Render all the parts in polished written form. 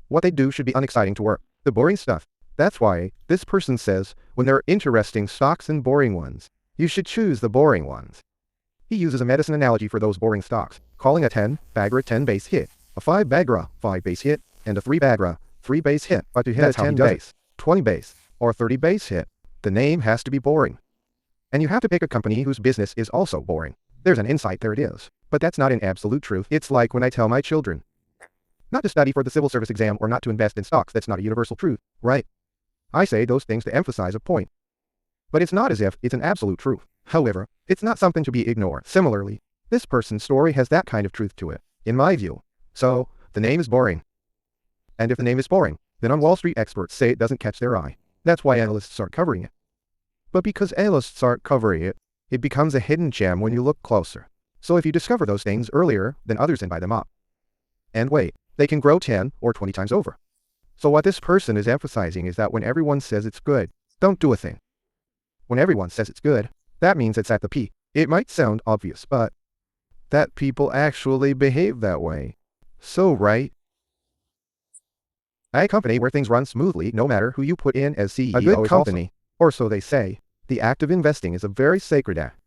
What they do should be unexciting to work. The boring stuff. That's why this person says, when there are interesting stocks and boring ones, you should choose the boring ones. He uses a medicine analogy for those boring stocks, calling a 10-bagger a 10-base hit, a 5-bagger a 5-base hit, and a 3-bagger a 3-base hit. But to hit a 10-base, 20-base, or 30-base hit, the name has to be boring. And you have to pick a company whose business is also boring. There's an insight, there it is. But that's not an absolute truth. It's like when I tell my children not to study for the civil service exam or not to invest in stocks. That's not a universal truth, right? I say those things to emphasize a point. But it's not as if it's an absolute truth. However, it's not something to be ignored. Similarly, this person's story has that kind of truth to it, in my view. So, the name is boring. And if the name is boring, then on Wall Street experts say it doesn't catch their eye. That's why analysts aren't covering it. But because analysts aren't covering it, it becomes a hidden gem when you look closer. So if you discover those things earlier than others and buy them up. And wait, they can grow 10 or 20 times over. So what this person is emphasizing is that when everyone says it's good, don't do a thing. When everyone says it's good, that means it's at the peak. It might sound obvious, but that people actually behave that way. So right? A company where things run smoothly no matter who you put in as CEO. A good company, or so they say. The act of investing is a very sacred act.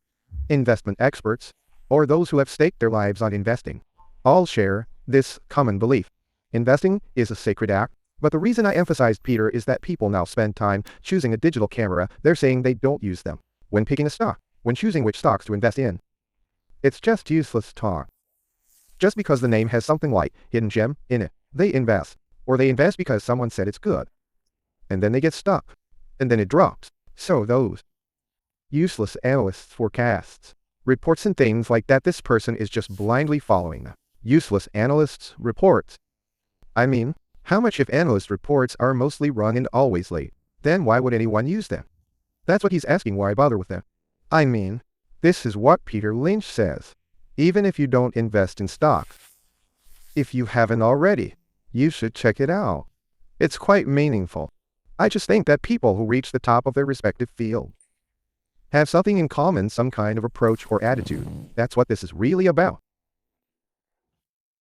Investment experts, or those who have staked their lives on investing, all share this common belief. Investing is a sacred act, but the reason I emphasized Peter is that people now spend time choosing a digital camera. They're saying they don't use them when picking a stock, when choosing which stocks to invest in. It's just useless talk. Just because the name has something like hidden gem in it, they invest, or they invest because someone said it's good. And then they get stuck, and then it drops. So those useless analysts' forecasts, reports and things like that, this person is just blindly following them. Useless analysts' reports. I mean, how much if analyst reports are mostly wrong and always late? Then why would anyone use them? That's what he's asking, why bother with them? I mean, this is what Peter Lynch says. Even if you don't invest in stocks, if you haven't already, you should check it out. It's quite meaningful. I just think that people who reach the top of their respective field have something in common, some kind of approach or attitude. That's what this is really about.